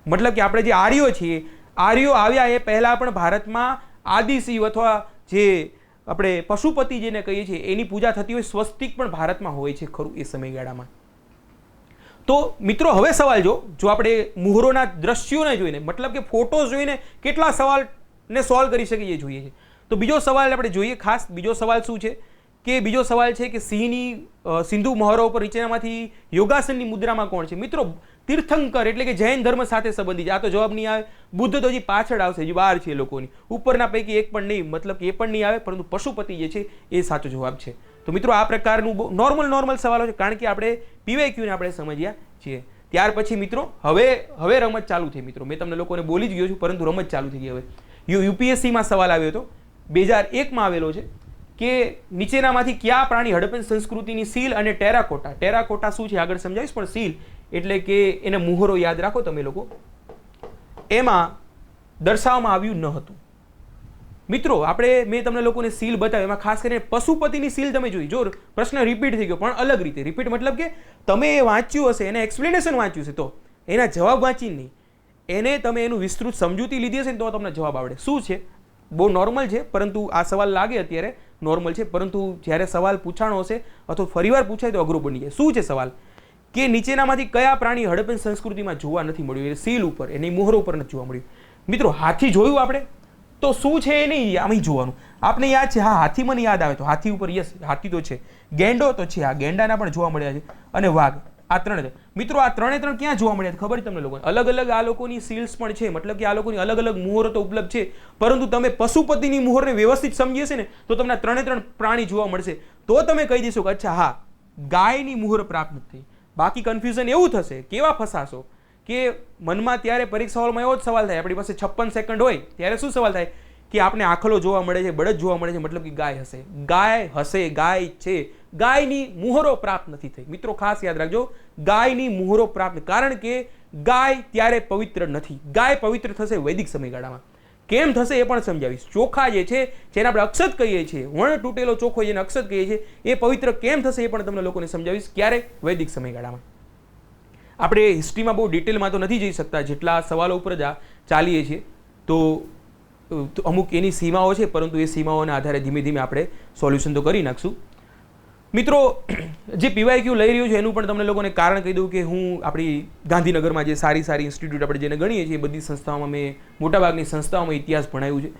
મતલબ કે આપણે જે આર્યો છીએ, આર્યો આવ્યા એ પહેલા પણ ભારતમાં આદિ શિવ અથવા જે આપણે પશુપતિ જેને કહીએ છીએ એની પૂજા થતી હોય. સ્વસ્તિક પણ ભારતમાં હોય છે ખરું એ સમયગાળામાં. તો મિત્રો હવે સવાલ જો આપણે મુહરોના દ્રશ્યોને જોઈને, મતલબ કે ફોટોઝ જોઈને કેટલા સવાલને સોલ્વ કરી શકીએ એ જોઈએ છે. તો બીજો સવાલ આપણે જોઈએ ખાસ. બીજો સવાલ શું છે કે બીજો સવાલ છે કે સિંધુ મહોરો ઉપર નીચેનામાંથી યોગાસનની મુદ્રામાં કોણ છે? મિત્રો તીર્થંકર એટલે કે જૈન ધર્મ સાથે સંબંધિત. આ તો જવાબ નહીં આવે. બુદ્ધ તો હજી પાછળ આવશે, હજી બહાર છે એ લોકોની. ઉપરના પૈકી એક પણ નહીં, મતલબ કે એ પણ નહીં આવે, પરંતુ પશુપતિ જે છે એ સાચો જવાબ છે. તો મિત્રો આ પ્રકારનું નોર્મલ સવાલો છે, કારણ કે આપણે પીવાયક્યુને આપણે સમજ્યા છીએ. ત્યાર પછી મિત્રો હવે રમત ચાલુ થઈ. મિત્રો મેં તમને લોકોને બોલી જ ગયો છું, પરંતુ રમત ચાલુ થઈ ગઈ. હવે યુપીએસસીમાં સવાલ આવ્યો હતો 2001માં આવેલો છે કે નીચેનામાંથી કયા પ્રાણી હડપ્પન સંસ્કૃતિની સીલ અને ટેરાકોટા શું છે આગળ સમજાવીશ, પણ સીલ એટલે કે એને મુહરો યાદ રાખો તમે લોકો, એમાં દર્શાવવામાં આવ્યું ન હતું. મિત્રો મેં તમને લોકોને સીલ બતાવ્યું, એમાં ખાસ કરીને પશુપતિની સીલ તમે જોઈ. જો પ્રશ્ન રિપીટ થઈ ગયો, પણ અલગ રીતે રિપીટ, મતલબ કે તમે એ વાંચ્યું હશે, એને એક્સપ્લેનેશન વાંચ્યું છે, તો એના જવાબ વાંચી નહીં, એને તમે એનું વિસ્તૃત સમજૂતી લીધી હશે ને તો તમને જવાબ આવડે. શું છે? બહુ નોર્મલ છે, પરંતુ આ સવાલ લાગે અત્યારે નોર્મલ છે, પરંતુ જ્યારે સવાલ પૂછાણો હશે અથવા ફરીવાર પૂછાય તો અઘરો બની જાય. શું છે સવાલ? કે નીચેનામાંથી કયા પ્રાણી હડપ્પન સંસ્કૃતિમાં જોવા નથી મળ્યું? સીલ ઉપર, એની મુહરો ઉપર નથી જોવા મળ્યું. મિત્રો હાથી જોયું આપણે, તો શું છે એ નહીં આમ જોવાનું. આપને યાદ છે? હા, હાથી મને યાદ આવે તો હાથી ઉપર યસ, હાથી તો છે. ગેંડો તો છે, આ ગેંડાના પણ જોવા મળ્યા છે, અને વાઘ. આ ત્રણ મિત્રો, આ ત્રણે ક્યાં જોવા મળ્યા ખબર છે તમને લોકોને? અલગ અલગ આ લોકોની સીલ્સ પણ છે, મતલબ કે આ લોકોની અલગ અલગ મુહરો તો ઉપલબ્ધ છે, પરંતુ તમે પશુપતિની મુહરને વ્યવસ્થિત સમજી હશે ને તો તમને ત્રણે પ્રાણી જોવા મળશે. તો તમે કહી દેશો કે અચ્છા હા, ગાયની મુહર પ્રાપ્ત નથી થઈ. બાકી કન્ફ્યુઝન એવું થશે, કેવા ફસાશો કે મનમાં ત્યારે પરીક્ષાઓમાં એવો જ સવાલ થાય, આપણી પાસે 56 સેકન્ડ હોય ત્યારે શું સવાલ થાય કે આપણે આખલો જોવા મળે છે, બળદ જોવા મળે છે, મતલબ કે ગાય હશે, ગાય છે, ગાયની મુહરો પ્રાપ્ત નથી થઈ. મિત્રો ખાસ યાદ રાખજો, ગાયની મુહરો પ્રાપ્ત, કારણ કે ગાય ત્યારે પવિત્ર નથી. ગાય પવિત્ર થશે વૈદિક સમયગાળામાં. કેમ થશે એ પણ સમજાવીશ. ચોખા જે છે જેને આપણે અક્ષત કહીએ છીએ, વર્ણ તૂટેલો ચોખ્ખો જેને અક્ષત કહીએ છીએ, એ પવિત્ર કેમ થશે એ પણ તમને લોકોને સમજાવીશ. ક્યારે? વૈદિક સમયગાળામાં. આપણે હિસ્ટ્રીમાં બહુ ડિટેલમાં તો નથી જઈ શકતા, જેટલા સવાલો ઉપર જ ચાલીએ છીએ, તો અમુક એની સીમાઓ છે, પરંતુ એ સીમાઓના આધારે ધીમે ધીમે આપણે સોલ્યુશન તો કરી નાખશું. મિત્રો જે પીવાયક્યુ લઈ રહ્યું છે એનું પણ તમને લોકોને કારણ કહી દઉં કે હું આપણી ગાંધીનગરમાં જે સારી ઇન્સ્ટિટ્યૂટ આપણે જેને ગણીએ છીએ, બધી સંસ્થાઓમાં મેં મોટાભાગની સંસ્થાઓમાં ઇતિહાસ ભણાવ્યું છે.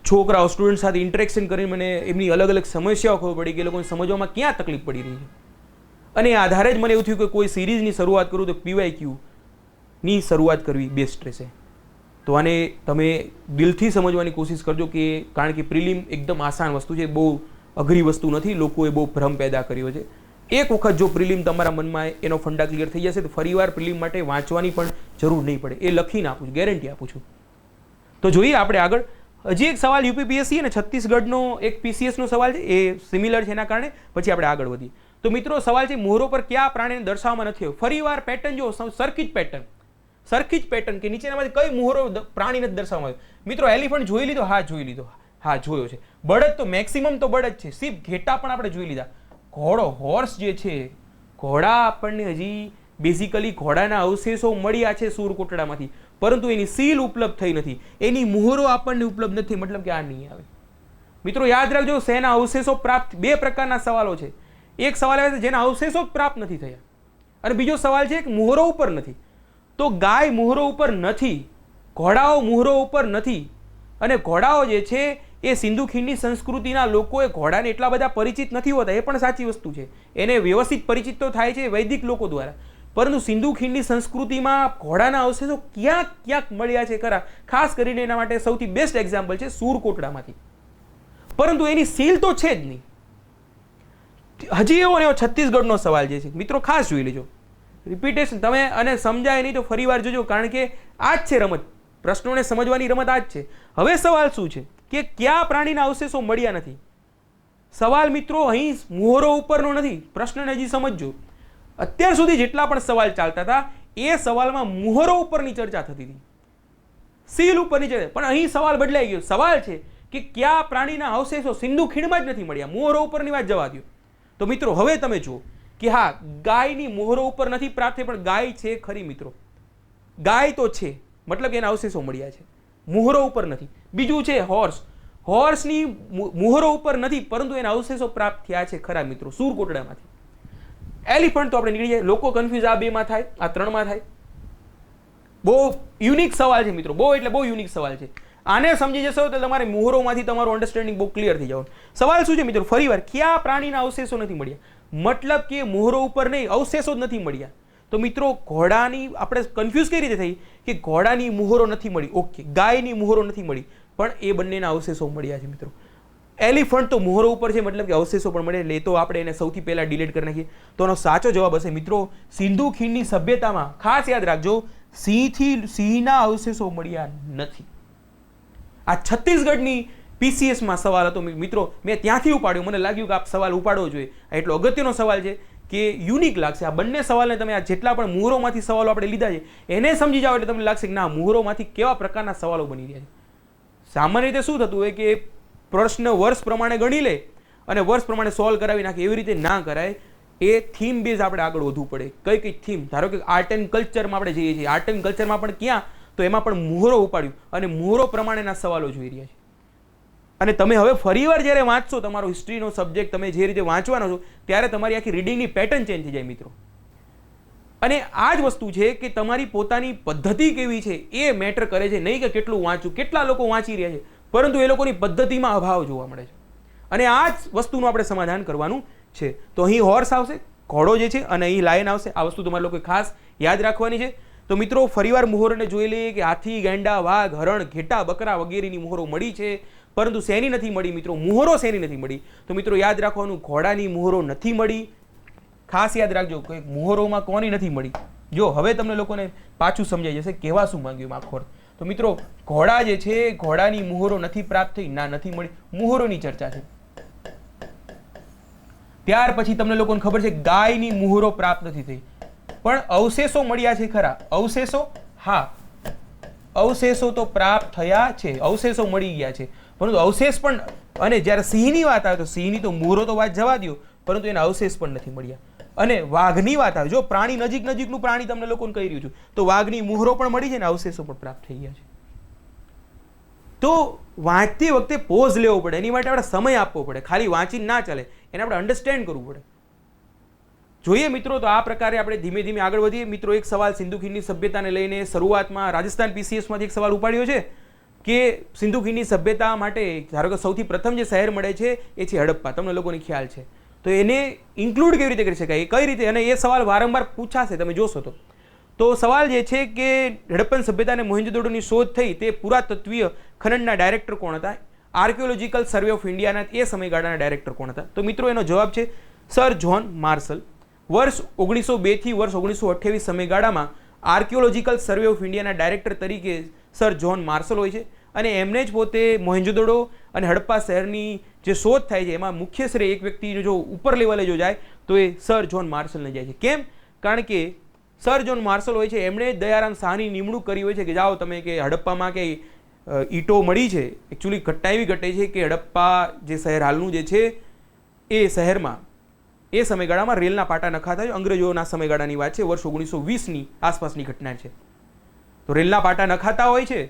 છોકરાઓ સ્ટુડન્ટ સાથે ઇન્ટરેક્શન કરીને મને એમની અલગ અલગ સમસ્યાઓ ખબર પડી કે એ લોકોને સમજવામાં ક્યાં તકલીફ પડી રહી છે, અને આધારે જ મને એવું થયું કે કોઈ સિરીઝની શરૂઆત કરું તો પીવાયક્યુની શરૂઆત કરવી બેસ્ટ રહેશે. તો આને તમે દિલથી સમજવાની કોશિશ કરજો, કે કારણ કે પ્રિલિમ એકદમ આસાન વસ્તુ છે, બહુ અઘરી વસ્તુ નથી. લોકોએ બહુ ભ્રમ પેદા કર્યો છે. એક વખત જો પ્રિલિમ તમારા મનમાં એનો ફંડા ક્લિયર થઈ જશે તો ફરીવાર પ્રિલિમ માટે વાંચવાની પણ જરૂર નહીં પડે. એ લખીને આપું છું, ગેરંટી આપું છું. તો જોઈએ આપણે આગળ. હજી એક સવાલ યુપીપીએસસી અને છત્તીસગઢનો એક પીસીએસનો સવાલ છે, એ સિમિલર છે, એના કારણે પછી આપણે આગળ વધીએ. તો મિત્રો સવાલ છે, મોહરો પર કયા પ્રાણીને દર્શાવવામાં નથી આવ્યો? ફરીવાર પેટર્ન જો સરખી જ પેટર્ન કે નીચેનામાંથી કઈ મોહરો પ્રાણી નથી દર્શાવવામાં આવ્યો? મિત્રો એલિફન્ટ જોઈ લીધો? હા જોઈ લીધો, હા જોયો છે. બળદ તો મેક્સિમમ તો બળદ છે. સિંહ, ઘેટા પણ આપણે જોઈ લીધા. ઘોડો, હોર્સ જે છે, ઘોડા આપણને હજી બેઝિકલી ઘોડાના અવશેષો મળ્યા છે સૂરકોટડામાંથી, પરંતુ એની સીલ ઉપલબ્ધ થઈ નથી, એની મોહરો આપણને ઉપલબ્ધ નથી, મતલબ કે આ નહીં આવે. મિત્રો યાદ રાખજો, શેના અવશેષો પ્રાપ્ત, બે પ્રકારના સવાલો છે. એક સવાલ આવે છે જેના અવશેષો પ્રાપ્ત નથી થયા, અને બીજો સવાલ છે કે મોહરો ઉપર નથી. તો ગાય મોહરો ઉપર નથી, ઘોડાઓ મોહરો ઉપર નથી, અને ઘોડાઓ જે છે એ સિંધુ ખીણની સંસ્કૃતિના લોકોએ ઘોડાને એટલા બધા પરિચિત નથી હોતા, એ પણ સાચી વસ્તુ છે. એને વ્યવસ્થિત પરિચિત તો થાય છે વૈદિક લોકો દ્વારા, પરંતુ સિંધુ ખીણની સંસ્કૃતિમાં ઘોડાના અવશેષો ક્યાંક ક્યાંક મળ્યા છે ખરા. ખાસ કરીને એના માટે સૌથી બેસ્ટ એક્ઝામ્પલ છે સૂરકોટડામાંથી, પરંતુ એની સીલ તો છે જ નહીં. હજી એવો ને એવો છત્તીસગઢનો સવાલ જે છે મિત્રો, ખાસ જોઈ લેજો, રિપીટેશન તમે, અને સમજાય નહીં તો ફરીવાર જોજો, કારણ કે આ જ છે રમત, પ્રશ્નોને સમજવાની રમત આ જ છે. હવે સવાલ શું છે કે કયા પ્રાણીના અવશેષો મળ્યા નથી? સવાલ મિત્રો અહીં મોહરો ઉપરનો નથી, પ્રશ્નને હજી સમજજો. અત્યાર સુધી જેટલા પણ સવાલ ચાલતા હતા એ સવાલમાં મોહરો ઉપરની ચર્ચા થતી હતી, સીલ ઉપરની ચર્ચા, પણ અહીં સવાલ બદલાઈ ગયો. સવાલ છે કે કયા પ્રાણીના અવશેષો સિંધુ ખીણમાં જ નથી મળ્યા? મોહરો ઉપરની વાત જવા દો. તો મિત્રો હવે તમે જુઓ કે હા, ગાયની મોહરો ઉપર નથી પ્રાપ્ત થઈ, પણ ગાય છે ખરી મિત્રો, ગાય તો છે, મતલબ એના અવશેષો મળ્યા છે, મોહરો ઉપર નથી. બીજું છે હોર્સ, હોર્સની મોહરો ઉપર નથી, પરંતુ એના અવશેષો પ્રાપ્ત થયા છે ખરા મિત્રો સૂરકોટડામાંથી. એલિફન્ટ તો આપણે નીકળી જાય, લોકો કન્ફ્યુઝ આ બેમાં થાય, આ ત્રણમાં થાય. બહુ યુનિક સવાલ છે મિત્રો, બહુ એટલે બહુ યુનિક સવાલ છે. આને સમજી જશો તો તમારે મોહરોમાંથી તમારું અન્ડરસ્ટેન્ડિંગ બહુ ક્લિયર થઈ જવાનું. સવાલ શું છે મિત્રો? ફરીવાર, કયા પ્રાણીના અવશેષો નથી મળ્યા? મતલબ કે મોહરો ઉપર નહીં, અવશેષો જ નથી મળ્યા. તો મિત્રો ઘોડાની આપણે કન્ફ્યુઝ કઈ રીતે થઈ કે ઘોડાની મોહરો નથી મળી, ઓકે, ગાયની મોહરો નથી મળી, પણ એ બંનેના અવશેષો મળ્યા છે મિત્રો. એલિફન્ટ તો મોહરો ઉપર છે, મતલબ કે અવશેષો પણ મળે, એટલે તો આપણે એને સૌથી પહેલા ડિલીટ કરી નાખીએ. તો એનો સાચો જવાબ હશે મિત્રો સિંધુ ખીણની સભ્યતામાં, ખાસ યાદ રાખજો, સિંહના અવશેષો મળ્યા નથી. આ છત્તીસગઢની પીસીએસમાં સવાલ હતો મિત્રો, મેં ત્યાંથી ઉપાડ્યો, મને લાગ્યું કે આ સવાલ ઉપાડવો જોઈએ. એટલો અગત્યનો સવાલ છે કે યુનિક લાગશે. આ બંને સવાલને તમે આ જેટલા પણ મોહરોમાંથી સવાલો આપણે લીધા છે એને સમજી જાઓ એટલે તમને લાગશે કે ના, મોહરોમાંથી કેવા પ્રકારના સવાલો બની રહ્યા છે. સામાન્ય રીતે શું થતું હોય કે પ્રશ્ન વર્ષ પ્રમાણે ગણી લે અને વર્ષ પ્રમાણે સોલ્વ કરાવી નાખે, એવી રીતે ના કરાય. એ થીમ બેઝ આપણે આગળ વધવું પડે. કઈ કઈ થીમ, ધારો કે આર્ટ એન્ડ કલ્ચરમાં આપણે જઈએ છીએ, આર્ટ એન્ડ કલ્ચરમાં પણ ક્યાં, તો એમાં પણ મોહરો ઉપાડ્યું અને મોહરો પ્રમાણેના સવાલો જોઈ રહ્યા છે. અને તમે હવે ફરીવાર જ્યારે વાંચશો તમારો હિસ્ટ્રીનો સબ્જેક્ટ, તમે જે રીતે વાંચવાનો છો ત્યારે તમારી આખી રીડિંગની પેટર્ન ચેન્જ થઈ જાય મિત્રો. અને આ જ વસ્તુ છે કે તમારી પોતાની પદ્ધતિ કેવી છે એ મેટર કરે છે, નહીં કે કેટલું વાંચું, કેટલા લોકો વાંચી રહ્યા છે, પરંતુ એ લોકોની પદ્ધતિમાં અભાવ જોવા મળે છે. અને આ જ વસ્તુનું આપણે સમાધાન કરવાનું છે. તો અહીં હોર્સ આવશે, ઘોડો જે છે, અને અહીં લાયન આવશે. આ વસ્તુ તમારે લોકોએ ખાસ યાદ રાખવાની છે. તો મિત્રો ફરીવાર મોહરોને જોઈ લઈએ કે હાથી, ગેંડા, વાઘ, હરણ, ઘેટા, બકરા વગેરેની મોહરો મળી છે, પરંતુ શેની નથી મળી મિત્રો? મોહરો શેની નથી મળી? તો મિત્રો યાદ રાખવાનું, ઘોડાની મોહરો નથી મળી. ખાસ યાદ રાખજો કે મોહરોમાં કોની નથી મળી. જો હવે તમને લોકોને પાછું સમજાઈ જશે કહેવા શું માંગ્યું આખો. તો મિત્રો ઘોડા જે છે, ઘોડાની મોહરો નથી પ્રાપ્ત થઈ, ના નથી મળી, મોહરોની ચર્ચા છે. ત્યાર પછી તમને લોકોને ખબર છે ગાયની મોહરો પ્રાપ્ત નથી થઈ, પણ અવશેષો મળ્યા છે ખરા? અવશેષો, હા, અવશેષો તો પ્રાપ્ત થયા છે, અવશેષો મળી ગયા છે, પરંતુ અવશેષ પણ, અને જ્યારે સિંહની વાત આવે તો સિંહની તો મોહરો તો વાત જવા દો, પરંતુ એના અવશેષ પણ નથી મળ્યા. અને વાઘની વાત આવે, જો પ્રાણી નજીકનું પ્રાણી તમને લોકોને કહી રહ્યું છું, તો વાઘની મોહરો પણ મળી છે ને અવશેષો પણ પ્રાપ્ત થઈ ગયા છે. તો વાંચતી વખતે પોઝ લેવો પડે, એની માટે આપણે સમય આપવો પડે, ખાલી વાંચીને ના ચાલે, એને આપણે અન્ડરસ્ટેન્ડ કરવું પડે. જોઈએ મિત્રો, તો આ પ્રકારે આપણે ધીમે ધીમે આગળ વધીએ. મિત્રો એક સવાલ સિંધુ ખીણની સભ્યતાને લઈને શરૂઆતમાં રાજસ્થાન પીસીએસમાંથી એક સવાલ ઉપાડ્યો છે કે સિંધુ ખીણની સભ્યતા માટે ધારો કે સૌથી પ્રથમ જે શહેર મળે છે એ છે હડપ્પા. તમને લોકોને ખ્યાલ છે, તો એને ઇન્ક્લુડ કેવી રીતે કરી શકાય, કઈ રીતે, અને એ સવાલ વારંવાર પૂછાશે, તમે જોશો તો. તો સવાલ જે છે કે હડપ્પન સભ્યતાને મોહેંજો-દડોની શોધ થઈ તે પુરાતત્વીય ખનનના ડાયરેક્ટર કોણ હતા? આર્કિયોલોજીકલ સર્વે ઓફ ઇન્ડિયાના એ સમયગાળાના ડાયરેક્ટર કોણ હતા? તો મિત્રો એનો જવાબ છે સર જ્હોન માર્શલ વર્ષ 1902 થી વર્ષ 1928 સમયગાળામાં આર્કિયોલોજીકલ સર્વે ઓફ ઇન્ડિયાના ડાયરેક્ટર તરીકે સર જ્હોન માર્શલ હોય છે અને એમને જ પોતે મોહેંજો-દડો અને હડપ્પા શહેરની જે શોધ થાય છે એમાં મુખ્ય શ્રેય એક વ્યક્તિ જો ઉપર લેવલે જો જાય તો એ સર જ્હોન માર્શલને જાય છે. કેમ? કારણ કે સર જ્હોન માર્શલ હોય છે એમણે દયારામ શાહની નિમણૂક કરી હોય છે કે જાઓ તમે કે હડપ્પામાં કે ઈંટો મળી છે. એકચ્યુઅલી ઘટના એવી ઘટે છે કે હડપ્પા જે શહેર હાલનું જે છે એ શહેરમાં એ સમયગાળામાં રેલના પાટા નખાતા હોય. અંગ્રેજોના સમયગાળાની વાત છે, વર્ષ 1920ની આસપાસની ઘટના છે. તો રેલના પાટા નખાતા હોય છે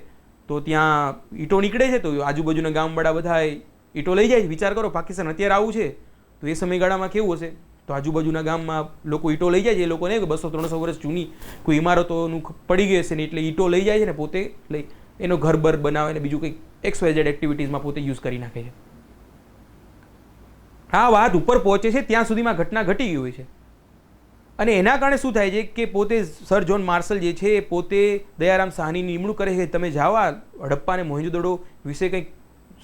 તો ત્યાં ઈંટો નીકળે છે તો આજુબાજુના ગામવાળા બધા ઈંટો લઈ જાય છે. વિચાર કરો પાકિસ્તાન અત્યારે આવું છે તો એ સમયગાળામાં કેવું હશે? તો આજુબાજુના ગામમાં લોકો ઈંટો લઈ જાય છે. એ લોકોને 200-300 વર્ષ જૂની કોઈ ઇમારતોનું પડી ગઈ હશે ને એટલે ઈંટો લઈ જાય છે ને પોતે લઈ એનો ઘર-બર બનાવે ને બીજું કંઈક XYZ એક્ટિવિટીઝમાં પોતે યુઝ કરી નાખે છે. આ વાત ઉપર પહોંચે છે ત્યાં સુધીમાં ઘટના ઘટી ગઈ હોય છે અને એના કારણે શું થાય છે કે પોતે સર જ્હોન માર્શલ જે છે એ પોતે દયારામ શાહની નિમણૂક કરે છે. તમે જાઓ આ હડપ્પા અને મોહેંજો-દડો વિશે કંઈક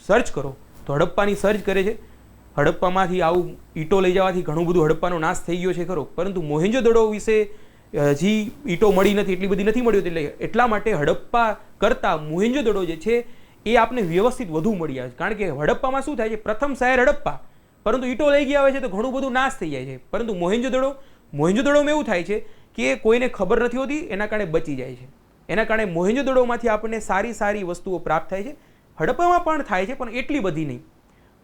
સર્ચ કરો તો હડપ્પાની સર્ચ કરે છે. હડપ્પામાંથી આવું ઈંટો લઈ જવાથી ઘણું બધું હડપ્પાનો નાશ થઈ ગયો છે ખરો, પરંતુ મોહેંજો-દડો વિશે હજી ઈંટો મળી નથી, એટલી બધી નથી મળી. એટલે એટલા માટે હડપ્પા કરતાં મોહેંજો-દડો જે છે એ આપને વ્યવસ્થિત વધુ મળી આવે છે. કારણ કે હડપ્પામાં શું થાય છે, પ્રથમ શહેર હડપ્પા, પરંતુ ઈંટો લઈ ગયા હોય છે તો ઘણું બધું નાશ થઈ જાય છે. પરંતુ મોહેંજો-દડોમાં એવું થાય છે કે કોઈને ખબર નથી હોતી, એના કારણે બચી જાય છે. એના કારણે મોહેંજો-દડોમાંથી આપણને સારી સારી વસ્તુઓ પ્રાપ્ત થાય છે. હડપ્પામાં પણ થાય છે પણ એટલી બધી નહીં.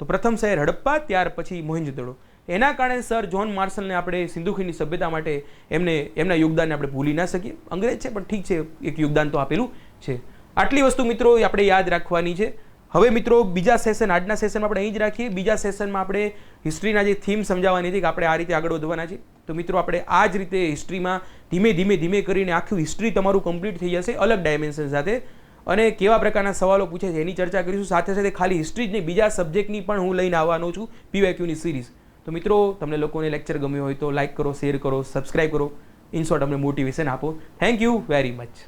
તો પ્રથમ શહેર હડપ્પા, ત્યાર પછી મોહેંજો-દડો. એના કારણે સર જ્હોન માર્શલને આપણે સિંધુ ખીણની સભ્યતા માટે એમના યોગદાનને આપણે ભૂલી ના શકીએ. અંગ્રેજ છે પણ ઠીક છે, એક યોગદાન તો આપેલું છે. આટલી વસ્તુ મિત્રો આપણે યાદ રાખવાની છે. હવે મિત્રો બીજા સેશન, આજના સેશનમાં આપણે અહીં જ રાખીએ. બીજા સેશનમાં આપણે હિસ્ટ્રીના જે થીમ સમજાવવાની હતી કે આપણે આ રીતે આગળ વધવાના છે. તો મિત્રો આપણે આ જ રીતે હિસ્ટ્રીમાં ધીમે કરીને આખું હિસ્ટ્રી તમારું કમ્પ્લીટ થઈ જશે અલગ ડાયમેન્શન સાથે, અને કેવા પ્રકારના સવાલો પૂછે છે એની ચર્ચા કરીશું. સાથે સાથે ખાલી હિસ્ટ્રી જ નહીં, બીજા સબ્જેક્ટની પણ હું લઈને આવવાનો છું PYQની સિરીઝ. તો મિત્રો તમને લોકોને લેક્ચર ગમ્યો હોય તો લાઇક કરો, શેર કરો, સબસ્ક્રાઇબ કરો. ઇન શોર્ટ અમને મોટિવેશન આપો. Thank you very much.